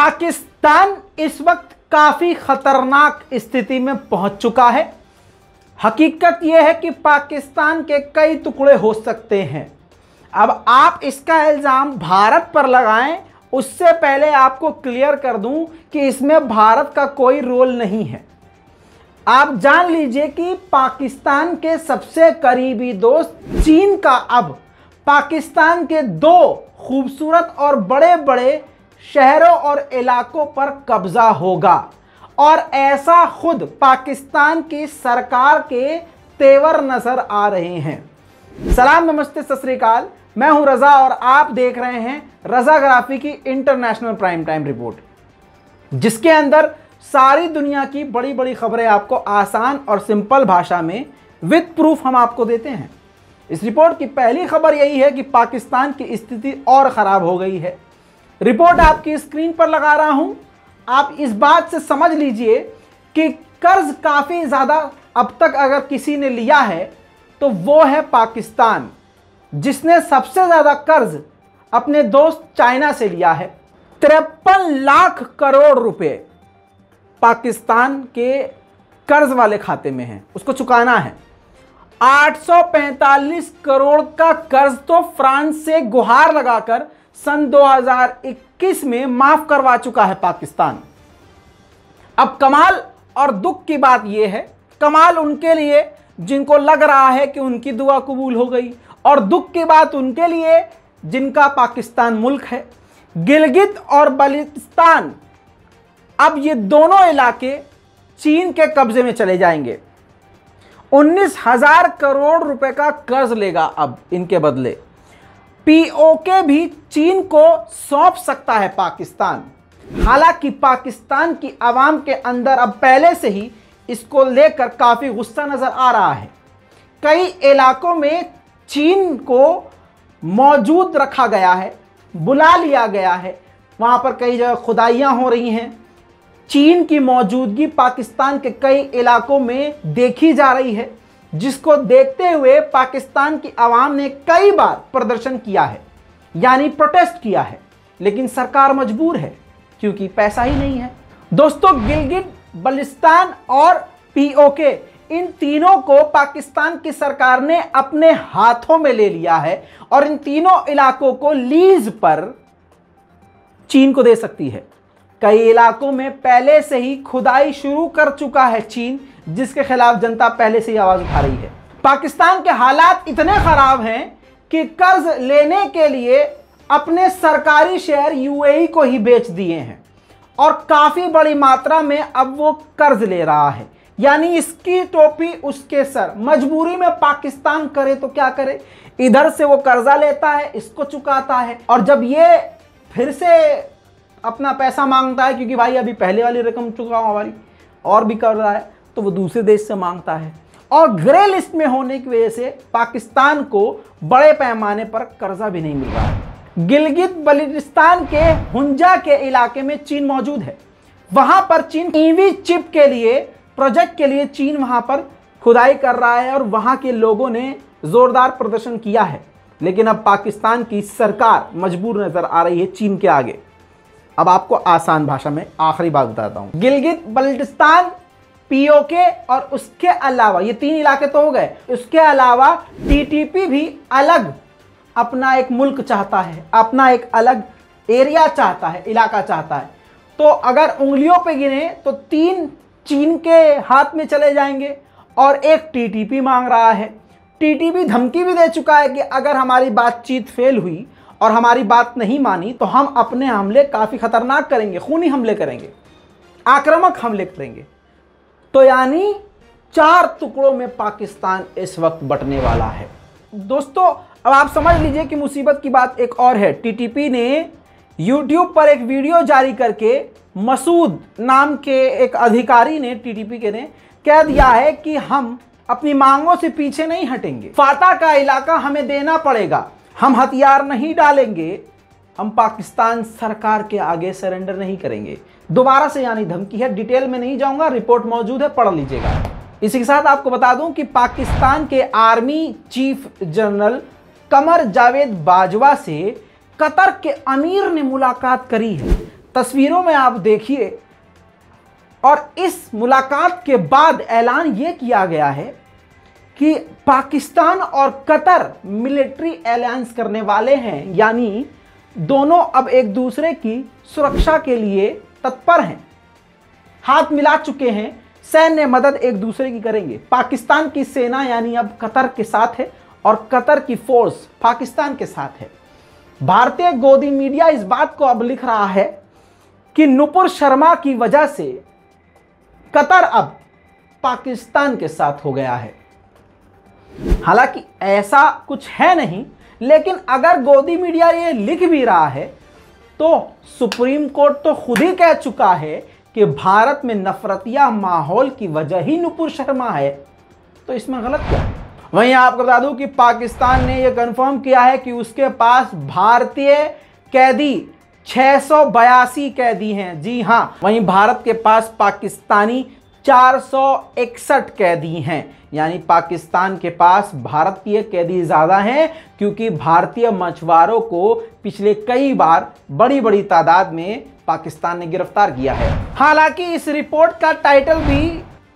पाकिस्तान इस वक्त काफी खतरनाक स्थिति में पहुंच चुका है। हकीकत यह है कि पाकिस्तान के कई टुकड़े हो सकते हैं। अब आप इसका इल्जाम भारत पर लगाएं, उससे पहले आपको क्लियर कर दूं कि इसमें भारत का कोई रोल नहीं है। आप जान लीजिए कि पाकिस्तान के सबसे करीबी दोस्त चीन का अब पाकिस्तान के दो खूबसूरत और बड़े बड़े शहरों और इलाकों पर कब्जा होगा, और ऐसा खुद पाकिस्तान की सरकार के तेवर नजर आ रहे हैं। सलाम, नमस्ते, सत श्री अकाल। मैं हूं रजा और आप देख रहे हैं रजाग्राफी की इंटरनेशनल प्राइम टाइम रिपोर्ट, जिसके अंदर सारी दुनिया की बड़ी बड़ी खबरें आपको आसान और सिंपल भाषा में विद प्रूफ हम आपको देते हैं। इस रिपोर्ट की पहली खबर यही है कि पाकिस्तान की स्थिति और खराब हो गई है। रिपोर्ट आपकी स्क्रीन पर लगा रहा हूं। आप इस बात से समझ लीजिए कि कर्ज काफी ज्यादा अब तक अगर किसी ने लिया है तो वो है पाकिस्तान, जिसने सबसे ज्यादा कर्ज अपने दोस्त चाइना से लिया है। 53 लाख करोड़ रुपए पाकिस्तान के कर्ज वाले खाते में है, उसको चुकाना है। 845 करोड़ का कर्ज तो फ्रांस से गुहार लगाकर सन 2021 में माफ करवा चुका है पाकिस्तान। अब कमाल और दुख की बात यह है, कमाल उनके लिए जिनको लग रहा है कि उनकी दुआ कबूल हो गई, और दुख की बात उनके लिए जिनका पाकिस्तान मुल्क है। गिलगित और बल्तिस्तान, अब ये दोनों इलाके चीन के कब्जे में चले जाएंगे। 19,000 करोड़ रुपए का कर्ज लेगा अब इनके बदले। पीओके भी चीन को सौंप सकता है पाकिस्तान। हालांकि पाकिस्तान की आवाम के अंदर अब पहले से ही इसको लेकर काफी गुस्सा नजर आ रहा है। कई इलाकों में चीन को मौजूद रखा गया है, बुला लिया गया है। वहां पर कई जगह खुदाइयां हो रही हैं। चीन की मौजूदगी पाकिस्तान के कई इलाकों में देखी जा रही है, जिसको देखते हुए पाकिस्तान की आवाम ने कई बार प्रदर्शन किया है, यानी प्रोटेस्ट किया है। लेकिन सरकार मजबूर है क्योंकि पैसा ही नहीं है। दोस्तों, गिलगित बल्तिस्तान और पीओके, इन तीनों को पाकिस्तान की सरकार ने अपने हाथों में ले लिया है और इन तीनों इलाकों को लीज पर चीन को दे सकती है। कई इलाकों में पहले से ही खुदाई शुरू कर चुका है चीन, जिसके खिलाफ जनता पहले से ही आवाज उठा रही है। पाकिस्तान के हालात इतने खराब हैं कि कर्ज लेने के लिए अपने सरकारी शेयर यूएई को ही बेच दिए हैं, और काफी बड़ी मात्रा में अब वो कर्ज ले रहा है। यानी इसकी टोपी उसके सर। मजबूरी में पाकिस्तान करे तो क्या करे, इधर से वो कर्जा लेता है, इसको चुकाता है, और जब ये फिर से अपना पैसा मांगता है, क्योंकि भाई अभी पहले वाली रकम चुकाओ हमारी, और भी कर रहा है, तो वो दूसरे देश से मांगता है। और ग्रे लिस्ट में होने की वजह से पाकिस्तान को बड़े पैमाने पर कर्जा भी नहीं मिल रहा है। गिलगित बल्तिस्तान के हुंजा के इलाके में चीन मौजूद है। वहां पर चीन ईवी चिप के लिए, प्रोजेक्ट के लिए चीन वहां पर खुदाई कर रहा है, और वहां के लोगों ने जोरदार प्रदर्शन किया है। लेकिन अब पाकिस्तान की सरकार मजबूर नजर आ रही है चीन के आगे। अब आपको आसान भाषा में आखिरी बात बताता हूं। गिलगित बल्तिस्तान, पीओके और उसके अलावा ये तीन इलाके तो हो गए, उसके अलावा टीटीपी भी अलग अपना एक मुल्क चाहता है, अपना एक अलग एरिया चाहता है, इलाका चाहता है। तो अगर उंगलियों पे गिने तो 3 चीन के हाथ में चले जाएंगे और एक टीटीपी मांग रहा है। टीटीपी धमकी भी दे चुका है कि अगर हमारी बातचीत फेल हुई और हमारी बात नहीं मानी तो हम अपने हमले काफी खतरनाक करेंगे, खूनी हमले करेंगे, आक्रामक हमले करेंगे। तो यानी 4 टुकड़ों में पाकिस्तान इस वक्त बंटने वाला है। दोस्तों, अब आप समझ लीजिए कि मुसीबत की बात एक और है। टीटीपी ने YouTube पर एक वीडियो जारी करके मसूद नाम के एक अधिकारी ने, टीटीपी के ने कह दिया है कि हम अपनी मांगों से पीछे नहीं हटेंगे, फाता का इलाका हमें देना पड़ेगा, हम हथियार नहीं डालेंगे, हम पाकिस्तान सरकार के आगे सरेंडर नहीं करेंगे। दोबारा से यानी धमकी है। डिटेल में नहीं जाऊंगा, रिपोर्ट मौजूद है, पढ़ लीजिएगा। इसी के साथ आपको बता दूं कि पाकिस्तान के army chief general Qamar Javed Bajwa से कतर के अमीर ने मुलाकात करी है। तस्वीरों में आप देखिए। और इस मुलाकात के बाद ऐलान यह किया गया है कि पाकिस्तान और कतर मिलिट्री अलायंस करने वाले हैं, यानी दोनों अब एक दूसरे की सुरक्षा के लिए तत्पर हैं, हाथ मिला चुके हैं, सैन्य मदद एक दूसरे की करेंगे। पाकिस्तान की सेना यानी अब कतर के साथ है और कतर की फोर्स पाकिस्तान के साथ है। भारतीय गोदी मीडिया इस बात को अब लिख रहा है कि नुपुर शर्मा की वजह से कतर अब पाकिस्तान के साथ हो गया है। हालांकि ऐसा कुछ है नहीं, लेकिन अगर गोदी मीडिया ये लिख भी रहा है तो सुप्रीम कोर्ट तो खुद ही कह चुका है कि भारत में नफरतिया माहौल की वजह ही नुपुर शर्मा है, तो इसमें गलत क्या है। वहीं आपको बता दूं कि पाकिस्तान ने यह कंफर्म किया है कि उसके पास भारतीय कैदी 682 कैदी हैं। जी हां, वहीं भारत के पास पाकिस्तानी 461 कैदी हैं, यानी पाकिस्तान के पास भारत की कैदी ज़्यादा हैं, क्योंकि भारतीय मछुआरों को पिछले कई बार बड़ी बड़ी तादाद में पाकिस्तान ने गिरफ्तार किया है। हालांकि इस रिपोर्ट का टाइटल भी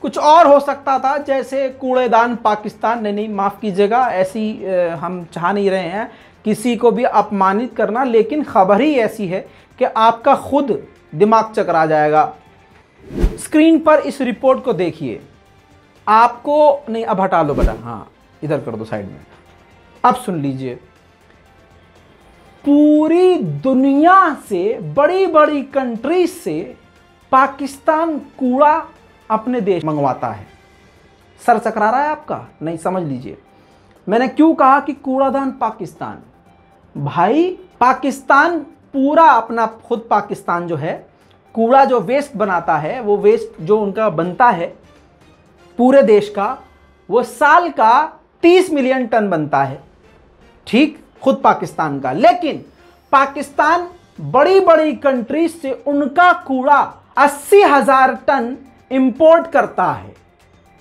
कुछ और हो सकता था, जैसे कूड़ेदान पाकिस्तान। नहीं, माफ़ कीजिएगा, ऐसी हम चाह नहीं रहे हैं किसी को भी अपमानित करना, लेकिन खबर ही ऐसी है कि आपका खुद दिमाग चकरा जाएगा। स्क्रीन पर इस रिपोर्ट को देखिए, आपको नहीं, अब हटा लो बटन, हाँ इधर कर दो साइड में। अब सुन लीजिए, पूरी दुनिया से बड़ी बड़ी कंट्रीज से पाकिस्तान कूड़ा अपने देश मंगवाता है। सर चकरा रहा है आपका? नहीं, समझ लीजिए मैंने क्यों कहा कि कूड़ादान पाकिस्तान। भाई पाकिस्तान पूरा अपना खुद पाकिस्तान जो है कूड़ा जो वेस्ट बनाता है, वो वेस्ट जो उनका बनता है पूरे देश का, वो साल का 30 मिलियन टन बनता है, ठीक, खुद पाकिस्तान का। लेकिन पाकिस्तान बड़ी बड़ी कंट्रीज से उनका कूड़ा 80,000 टन इंपोर्ट करता है,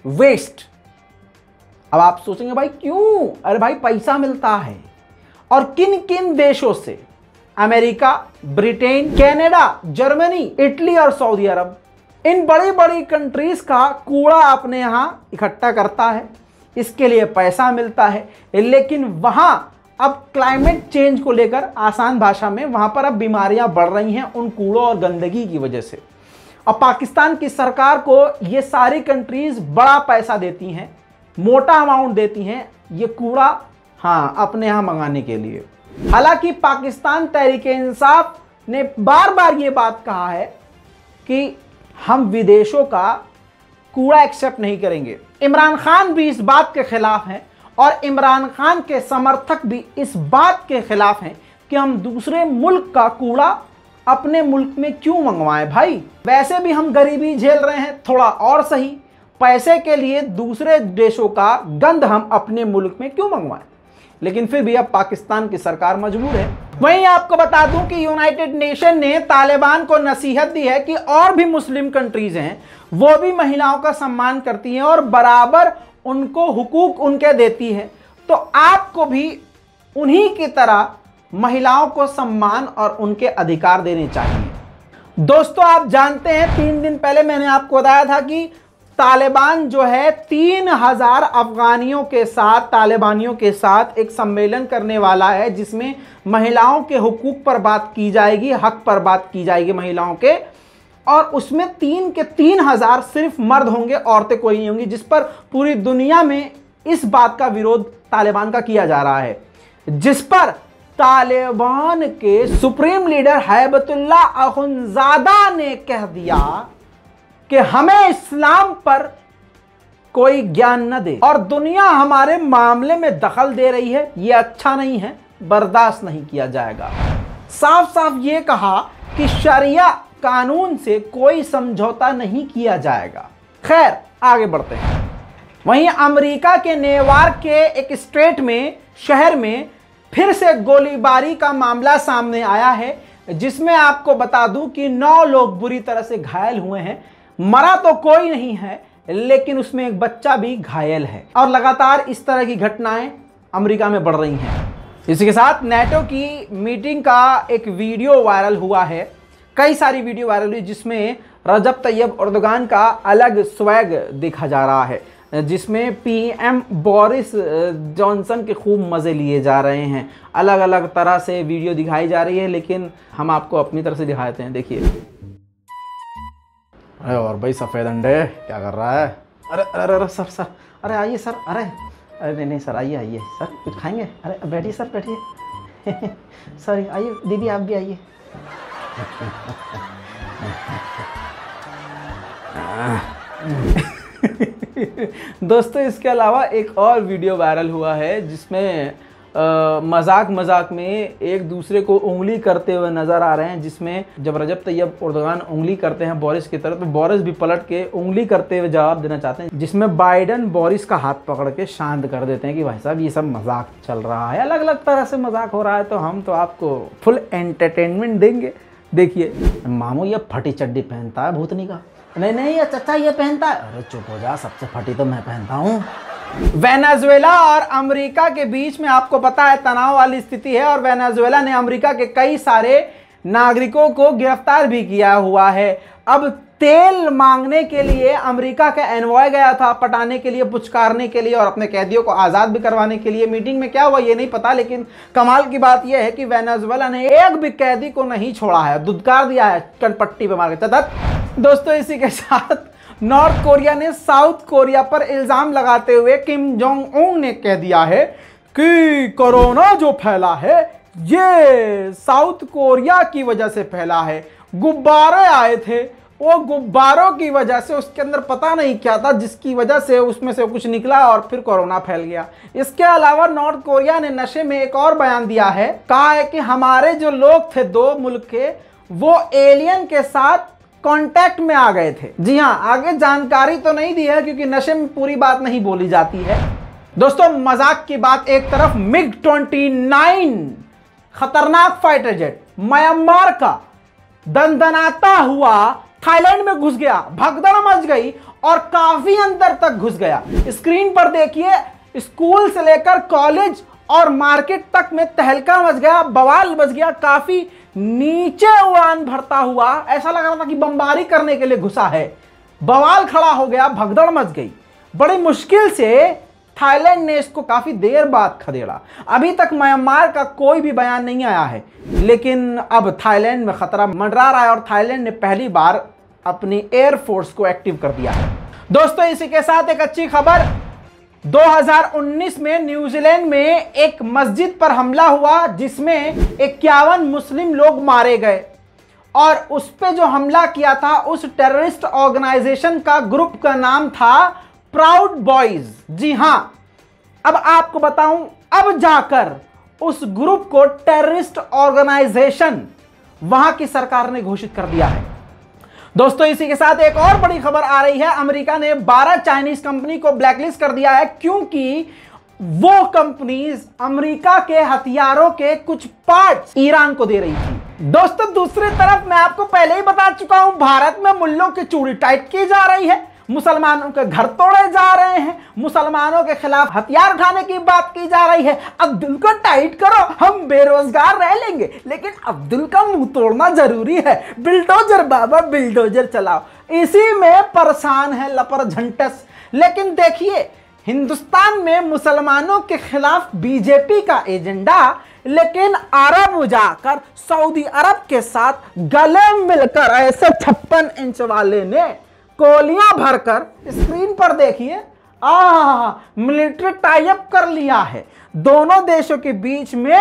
वेस्ट। अब आप सोचेंगे भाई क्यों? अरे भाई पैसा मिलता है। और किन किन देशों से? America, Britain, Canada, Germany, Italy और सऊदी अरब, इन बड़ी बड़ी कंट्रीज का कूड़ा अपने यहां इकट्ठा करता है, इसके लिए पैसा मिलता है। लेकिन वहां अब क्लाइमेट चेंज को लेकर, आसान भाषा में, वहां पर अब बीमारियां बढ़ रही हैं उन कूड़ों और गंदगी की वजह से। और पाकिस्तान की सरकार को ये सारी कंट्रीज बड़ा पैसा देती हैं, मोटा अमाउंट देती हैं ये कूड़ा हाँ अपने यहां मंगाने के लिए। हालांकि पाकिस्तान तहरीक-ए-इंसाफ ने बार बार ये बात कहा है कि हम विदेशों का कूड़ा एक्सेप्ट नहीं करेंगे। इमरान खान भी इस बात के खिलाफ हैं और इमरान खान के समर्थक भी इस बात के खिलाफ हैं कि हम दूसरे मुल्क का कूड़ा अपने मुल्क में क्यों मंगवाएं। भाई वैसे भी हम गरीबी झेल रहे हैं, थोड़ा और सही पैसे के लिए दूसरे देशों का गंद हम अपने मुल्क में क्यों मंगवाएं। लेकिन फिर भी अब पाकिस्तान की सरकार मजबूर है। वहीं आपको बता दूं कि यूनाइटेड नेशन ने तालिबान को नसीहत दी है कि और भी मुस्लिम कंट्रीज हैं वो भी महिलाओं का सम्मान करती हैं और बराबर उनको हुकूक उनके देती है, तो आपको भी उन्हीं की तरह महिलाओं को सम्मान और उनके अधिकार देने चाहिए। दोस्तों आप जानते हैं 3 दिन पहले मैंने आपको बताया था कि तालिबान जो है 3000 अफगानियों के साथ, तालिबानियों के साथ एक सम्मेलन करने वाला है जिसमें महिलाओं के हुकूक पर बात की जाएगी, हक पर बात की जाएगी महिलाओं के। और उसमें 3 के 3000 सिर्फ मर्द होंगे, औरतें कोई नहीं होंगी, जिस पर पूरी दुनिया में इस बात का विरोध तालिबान का किया जा रहा है, जिस पर तालिबान के सुप्रीम लीडर हैबतुल्लाह अखुंज़ादा ने कह दिया कि हमें इस्लाम पर कोई ज्ञान न दे और दुनिया हमारे मामले में दखल दे रही है, ये अच्छा नहीं है, बर्दाश्त नहीं किया जाएगा। साफ साफ ये कहा कि शरिया कानून से कोई समझौता नहीं किया जाएगा। खैर आगे बढ़ते हैं। वहीं अमेरिका के नेवार्क के एक स्टेट में, शहर में फिर से गोलीबारी का मामला सामने आया है, जिसमें आपको बता दूं कि 9 लोग बुरी तरह से घायल हुए हैं। मरा तो कोई नहीं है, लेकिन उसमें एक बच्चा भी घायल है। और लगातार इस तरह की घटनाएं अमेरिका में बढ़ रही हैं। इसी के साथ नेटो की मीटिंग का एक वीडियो वायरल हुआ है। कई सारी वीडियो वायरल हुई जिसमें रजब तैयब एर्दोगान का अलग स्वैग देखा जा रहा है, जिसमें पीएम बोरिस जॉनसन के खूब मज़े लिए जा रहे हैं। अलग अलग तरह से वीडियो दिखाई जा रही है, लेकिन हम आपको अपनी तरफ से दिखाते हैं। देखिए। अरे और भाई सफ़ेद अंडे क्या कर रहा है? अरे अरे अरे सर अरे आइए सर। अरे नहीं सर, आइए सर, कुछ खाएंगे? अरे बैठिए सर, बैठिए। सर आइए, दीदी आप भी आइए। दोस्तों इसके अलावा एक और वीडियो वायरल हुआ है जिसमें मजाक में एक दूसरे को उंगली करते हुए नजर आ रहे हैं, जिसमें जब रजब तैयब एर्दोगान उंगली करते हैं बोरिस की तरफ, तो बोरिस भी पलट के उंगली करते हुए जवाब देना चाहते हैं, जिसमें बाइडन बोरिस का हाथ पकड़ के शांत कर देते हैं कि भाई साहब ये सब मजाक चल रहा है, अलग अलग तरह से मजाक हो रहा है, तो हम तो आपको फुल एंटरटेनमेंट देंगे। देखिए। मामू ये फटी चड्डी पहनता है भूतनी का। नहीं ये चाचा ये पहनता है। अरे चुप हो जा, सबसे फटी तो मैं पहनता हूँ। वेनेजुएला और अमेरिका के बीच में आपको पता है तनाव वाली स्थिति है, और वेनेजुएला ने अमेरिका के कई सारे नागरिकों को गिरफ्तार भी किया हुआ है। अब तेल मांगने के लिए अमेरिका का एनवॉय गया था, पटाने के लिए, पुचकारने के लिए और अपने कैदियों को आज़ाद भी करवाने के लिए। मीटिंग में क्या हुआ ये नहीं पता, लेकिन कमाल की बात यह है कि वेनेजुएला ने एक भी कैदी को नहीं छोड़ा है, दुदकार दिया है कनपट्टी पे मार के। दोस्तों इसी के साथ नॉर्थ कोरिया ने साउथ कोरिया पर इल्जाम लगाते हुए किम जोंग उन ने कह दिया है कि कोरोना जो फैला है ये साउथ कोरिया की वजह से फैला है। गुब्बारे आए थे, वो गुब्बारों की वजह से उसके अंदर पता नहीं क्या था, जिसकी वजह से उसमें से कुछ निकला और फिर कोरोना फैल गया। इसके अलावा नॉर्थ कोरिया ने नशे में एक और बयान दिया है, कहा है कि हमारे जो लोग थे 2 मुल्क के, वो एलियन के साथ कांटेक्ट में आ गए थे। जी हां, आगे जानकारी तो नहीं दी है क्योंकि नशे में पूरी बात नहीं बोली जाती है। दोस्तों मजाक की बात एक तरफ, MiG-29 खतरनाक फाइटर जेट म्यांमार का दंदनाता हुआ थाईलैंड में घुस गया, भगदड़ मच गई और काफी अंदर तक घुस गया। स्क्रीन पर देखिए, स्कूल से लेकर कॉलेज और मार्केट तक में तहलका मच गया, बवाल मच गया, काफी नीचे उड़ान भरता हुआ, ऐसा लग रहा था कि बमबारी करने के लिए घुसा है। बवाल खड़ा हो गया, भगदड़ मच गई। बड़ी मुश्किल से थाईलैंड ने इसको काफी देर बाद खदेड़ा। अभी तक म्यांमार का कोई भी बयान नहीं आया है, लेकिन अब थाईलैंड में खतरा मंडरा रहा है और थाईलैंड ने पहली बार अपनी एयरफोर्स को एक्टिव कर दिया है। दोस्तों इसी के साथ एक अच्छी खबर, 2019 में न्यूजीलैंड में एक मस्जिद पर हमला हुआ जिसमें 51 मुस्लिम लोग मारे गए, और उस पे जो हमला किया था उस टेररिस्ट ऑर्गेनाइजेशन का ग्रुप का नाम था प्राउड बॉयज। जी हां, अब आपको बताऊं, अब जाकर उस ग्रुप को टेररिस्ट ऑर्गेनाइजेशन वहां की सरकार ने घोषित कर दिया है। दोस्तों इसी के साथ एक और बड़ी खबर आ रही है, अमेरिका ने 12 चाइनीज कंपनी को ब्लैकलिस्ट कर दिया है क्योंकि वो कंपनीज अमेरिका के हथियारों के कुछ पार्ट्स ईरान को दे रही थी। दोस्तों दूसरी तरफ मैं आपको पहले ही बता चुका हूं, भारत में मुल्लों की चूड़ी टाइट की जा रही है, मुसलमानों के घर तोड़े जा रहे हैं, मुसलमानों के खिलाफ हथियार उठाने की बात की जा रही है। अब्दुल को टाइट करो, हम बेरोजगार रह लेंगे, लेकिन अब्दुल का मुंह तोड़ना जरूरी है। बिल्डोजर बाबा बिल्डोजर चलाओ, इसी में परेशान है लपर झंटस। लेकिन देखिए, हिंदुस्तान में मुसलमानों के खिलाफ बीजेपी का एजेंडा, लेकिन अरब जाकर सऊदी अरब के साथ गले मिलकर ऐसे 56 इंच वाले ने गोलियां भरकर, स्क्रीन पर देखिए, मिलिट्री टाई अप कर लिया है। दोनों देशों के बीच में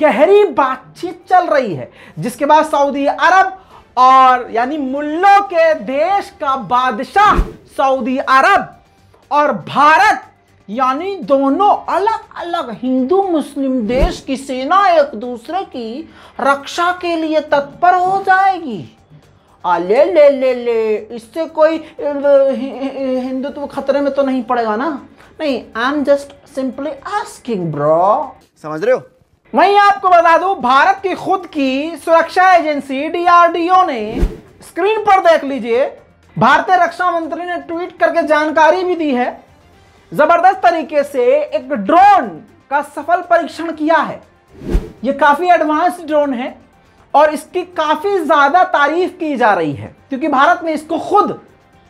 गहरी बातचीत चल रही है, जिसके बाद सऊदी अरब और यानी मुल्लों के देश का बादशाह सऊदी अरब और भारत यानी दोनों अलग अलग हिंदू मुस्लिम देश की सेना एक दूसरे की रक्षा के लिए तत्पर हो जाएगी। ले ले ले ले, इससे कोई हिंदुत्व खतरे में तो नहीं पड़ेगा ना? नहीं, I am just simply asking bro, समझ रहे हो? वहीं आपको बता दूं, भारत की खुद की सुरक्षा एजेंसी DRDO ने, स्क्रीन पर देख लीजिए, भारतीय रक्षा मंत्री ने ट्वीट करके जानकारी भी दी है, जबरदस्त तरीके से एक ड्रोन का सफल परीक्षण किया है। यह काफी एडवांस ड्रोन है, और इसकी काफी ज्यादा तारीफ की जा रही है, क्योंकि भारत ने इसको खुद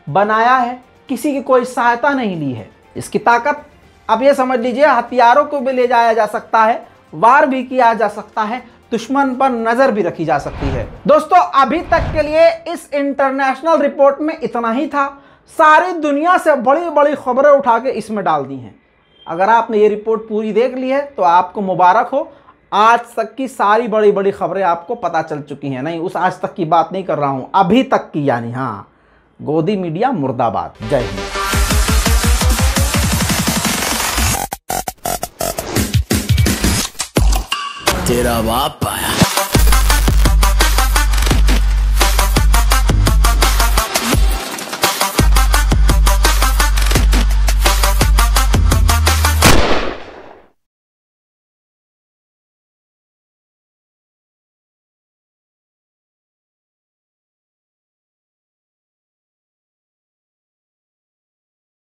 बनाया है, किसी की कोई सहायता नहीं ली है। इसकी ताकत अब ये समझ लीजिए, हथियारों को भी ले जाया जा सकता है, वार भी किया जा सकता है, दुश्मन पर नजर भी रखी जा सकती है। दोस्तों, अभी तक के लिए इस इंटरनेशनल रिपोर्ट में इतना ही था। सारी दुनिया से बड़ी बड़ी खबरें उठा के इसमें डाल दी हैं। अगर आपने ये रिपोर्ट पूरी देख ली है तो आपको मुबारक हो। आज तक की सारी बड़ी बड़ी खबरें आपको पता चल चुकी हैं। नहीं, उस आज तक की बात नहीं कर रहा हूं, अभी तक की, यानी हाँ, गोदी मीडिया मुर्दाबाद। जय हिंद। तेरा बाप आया।